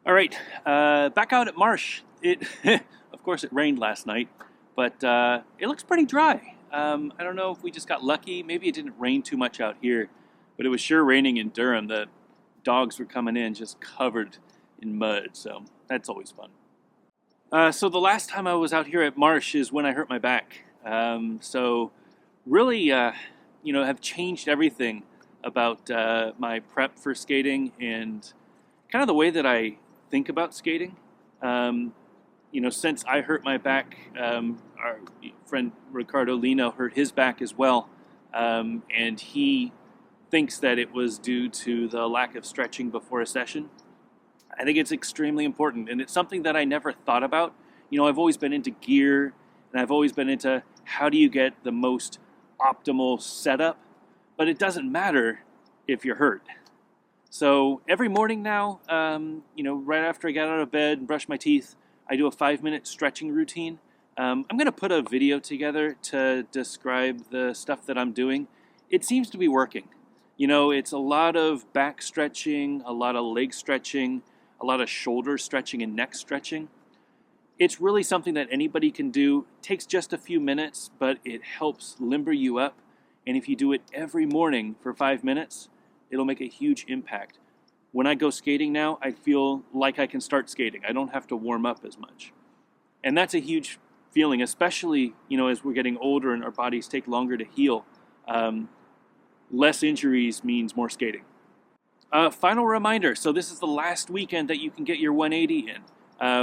All right, back out at Marsh. Of course, it rained last night, but it looks pretty dry. I don't know if we just got lucky. Maybe it didn't rain too much out here, but it was sure raining in Durham. The dogs were coming in just covered in mud, so that's always fun. So the last time I was out here at Marsh is when I hurt my back. So really, have changed everything about my prep for skating and kind of the way that I think about skating. Um, since I hurt my back, our friend Ricardo Lino hurt his back as well, and he thinks that it was due to the lack of stretching before a session. I think it's extremely important, and it's something that I never thought about. I've always been into gear, and I've always been into how do you get the most optimal setup, but it doesn't matter if you're hurt. So every morning now, right after I get out of bed and brush my teeth, I do a 5-minute stretching routine. I'm going to put a video together to describe the stuff that I'm doing. It seems to be working. It's a lot of back stretching, a lot of leg stretching, a lot of shoulder stretching and neck stretching. It's really something that anybody can do. It takes just a few minutes, but it helps limber you up. And if you do it every morning for 5 minutes, it'll make a huge impact. When I go skating now, I feel like I can start skating. I don't have to warm up as much. And that's a huge feeling, especially, as we're getting older and our bodies take longer to heal. Less injuries means more skating. Final reminder, so this is the last weekend that you can get your 180 in.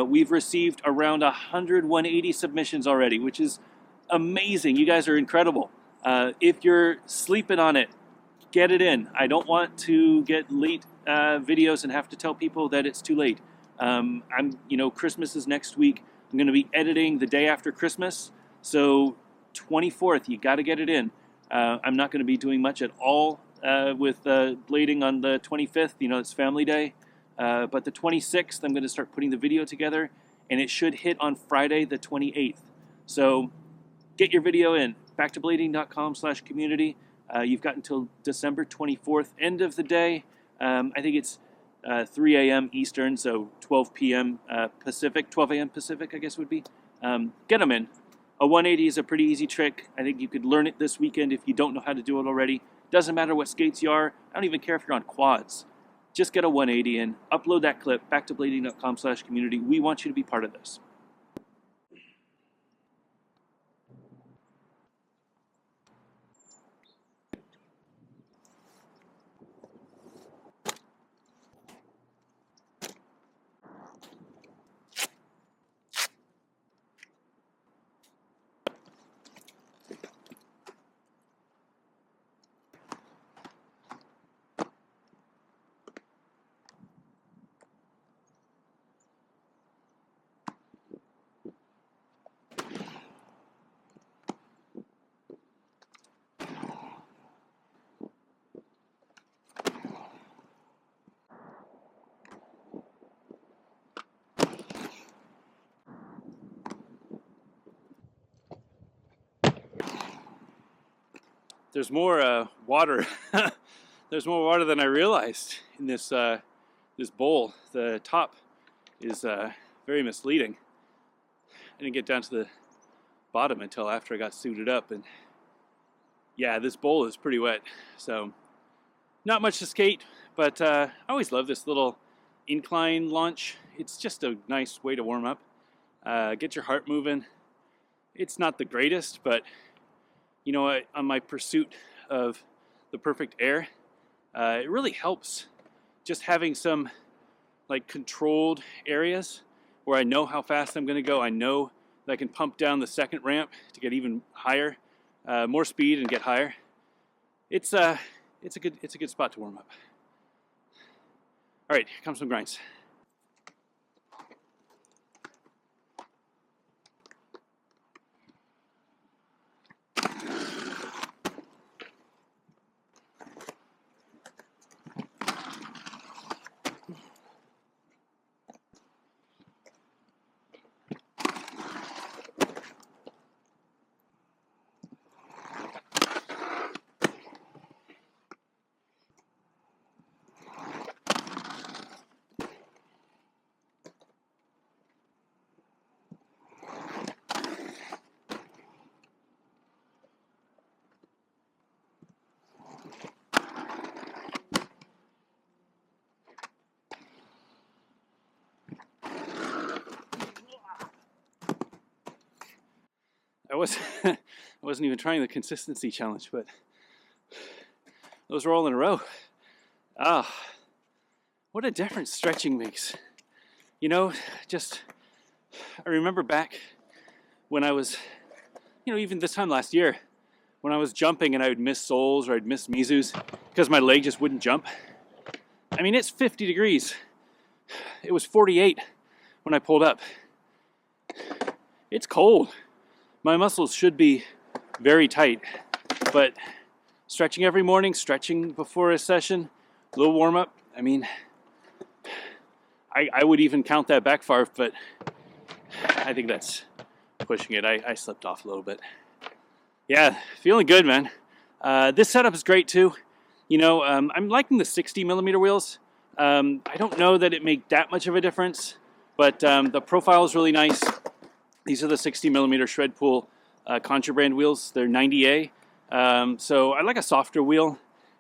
We've received around 100 180 submissions already, which is amazing. You guys are incredible. If you're sleeping on it, get it in. I don't want to get late videos and have to tell people that it's too late. Christmas is next week. I'm going to be editing the day after Christmas. So 24th, you got to get it in. I'm not going to be doing much at all with blading on the 25th. It's family day. But the 26th, I'm going to start putting the video together, and it should hit on Friday the 28th. So get your video in. Backtoblading.com/community. You've got until December 24th, end of the day. I think it's 3 a.m. Eastern, so 12 p.m. Pacific, 12 a.m. Pacific, I guess would be. Get them in. A 180 is a pretty easy trick. I think you could learn it this weekend if you don't know how to do it already. Doesn't matter what skates you are. I don't even care if you're on quads. Just get a 180 in, upload that clip, backtoblading.com/community. We want you to be part of this. There's more water. There's more water than I realized in this bowl. The top is very misleading. I didn't get down to the bottom until after I got suited up, and yeah, this bowl is pretty wet. So not much to skate, but I always love this little incline launch. It's just a nice way to warm up, get your heart moving. It's not the greatest, but on my pursuit of the perfect air, it really helps just having some like controlled areas where I know how fast I'm going to go. I know that I can pump down the second ramp to get even higher, more speed and get higher. It's a good spot to warm up. All right, here comes some grinds. was I wasn't even trying the consistency challenge, but those were all in a row. Ah, what a difference stretching makes. You know, just I remember back when I was, even this time last year, when I was jumping and I would miss soles or I'd miss Mizus because my leg just wouldn't jump. I mean, it's 50 degrees. It was 48 when I pulled up. It's cold. My muscles should be very tight, but stretching every morning, stretching before a session, a little warm up. I mean, I would even count that back far, but I think that's pushing it. I slipped off a little bit. Yeah, feeling good, man. This setup is great too. I'm liking the 60 millimeter wheels. I don't know that it made that much of a difference, but the profile is really nice. These are the 60 millimeter Shred Pool Contra brand wheels. They're 90A. So I like a softer wheel,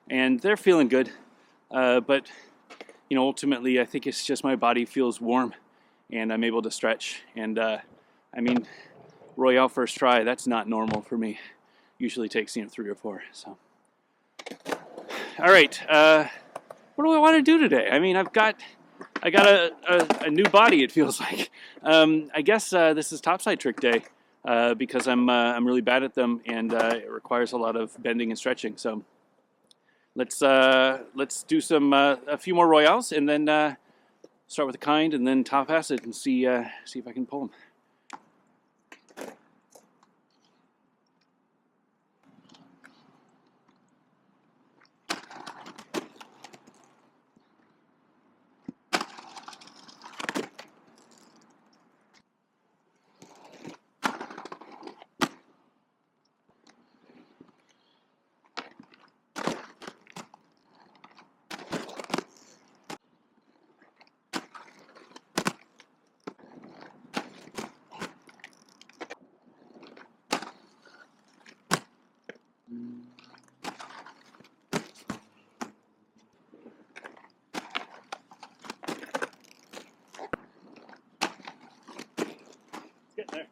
and they're feeling good. But ultimately, I think it's just my body feels warm, and I'm able to stretch. And I mean, Royale first try, that's not normal for me. Usually takes 3 or 4. So, all right. What do I want to do today? I mean, I got a new body. It feels like. I guess this is topside trick day because I'm really bad at them, and it requires a lot of bending and stretching. So let's do a few more royales, and then start with a kind, and then top acid, and see if I can pull them. Getting there.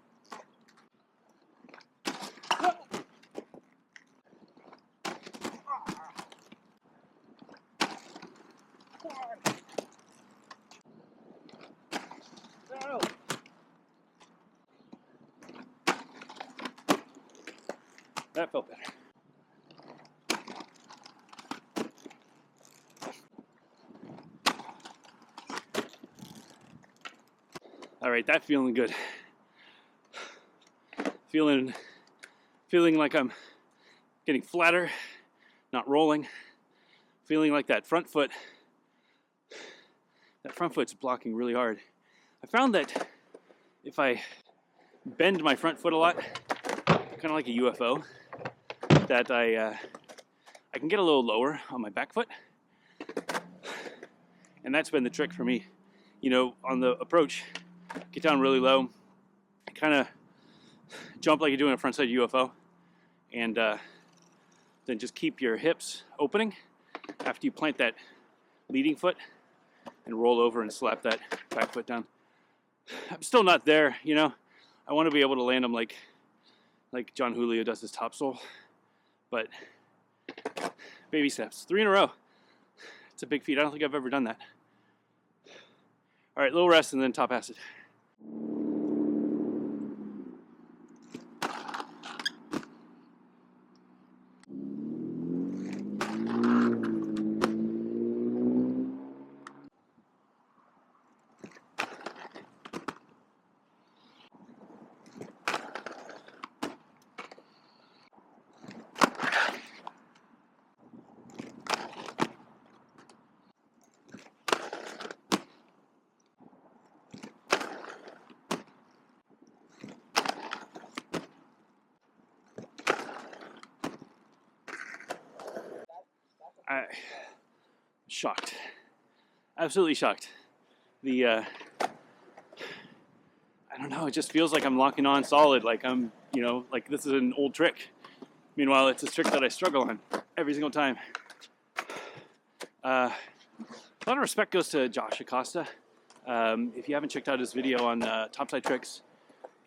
That felt better. All right, that's feeling good. Feeling like I'm getting flatter, not rolling. Feeling like that front foot's blocking really hard. I found that if I bend my front foot a lot, kind of like a UFO, that I can get a little lower on my back foot. And that's been the trick for me. On the approach, get down really low, kind of jump like you're doing a frontside UFO, and then just keep your hips opening after you plant that leading foot and roll over and slap that back foot down. I'm still not there, I want to be able to land them like John Julio does his topsoul, but baby steps. 3 in a row. It's a big feat. I don't think I've ever done that. All right, little rest and then top acid. Shocked, absolutely shocked. I don't know, it just feels like I'm locking on solid, like I'm, like this is an old trick. Meanwhile, it's a trick that I struggle on every single time. A lot of respect goes to Josh Acosta. If you haven't checked out his video on topside tricks,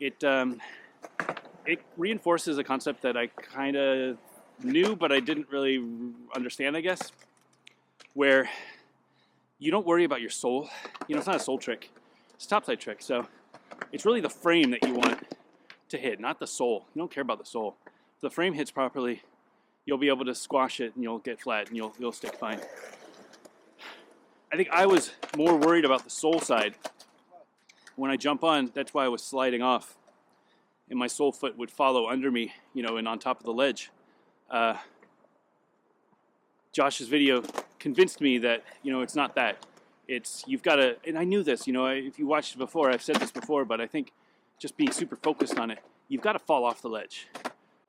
it it reinforces a concept that I kind of knew, but I didn't really understand, I guess, where you don't worry about your sole. You know, it's not a sole trick. It's a topside trick. So it's really the frame that you want to hit, not the sole. You don't care about the sole. If the frame hits properly, you'll be able to squash it and you'll get flat and you'll stick fine. I think I was more worried about the sole side. When I jump on, that's why I was sliding off. And my sole foot would follow under me, you know, and on top of the ledge. Josh's video convinced me that, you know, it's not that. It's, you've got to, and I knew this, you know, if you watched it before, I've said this before, but I think just being super focused on it, you've got to fall off the ledge,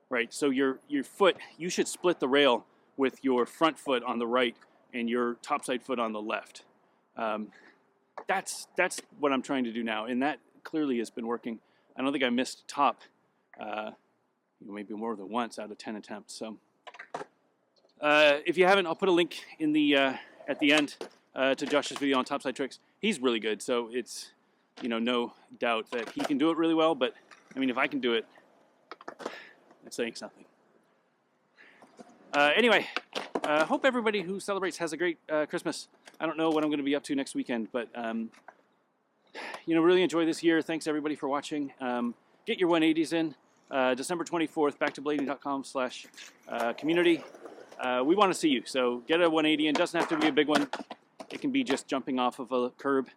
right? So your foot, you should split the rail with your front foot on the right and your topside foot on the left. That's what I'm trying to do now, and that clearly has been working. I don't think I missed top, maybe more than once out of 10 attempts. So, if you haven't, I'll put a link in the at the end to Josh's video on topside tricks. He's really good, so it's, you know, no doubt that he can do it really well. But I mean, if I can do it, that's saying something. Anyway, hope everybody who celebrates has a great Christmas. I don't know what I'm going to be up to next weekend, but you know, really enjoy this year. Thanks everybody for watching. Get your 180s in. December 24th, backtoblading.com/community. We want to see you, so get a 180 in. Doesn't have to be a big one. It can be just jumping off of a curb.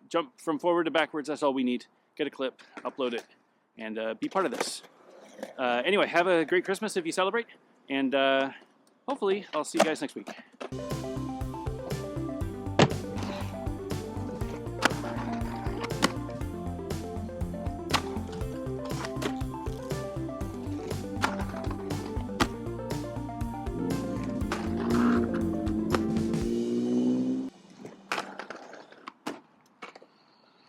Jump from forward to backwards, that's all we need. Get a clip, upload it, and be part of this. Anyway, have a great Christmas if you celebrate, and hopefully I'll see you guys next week.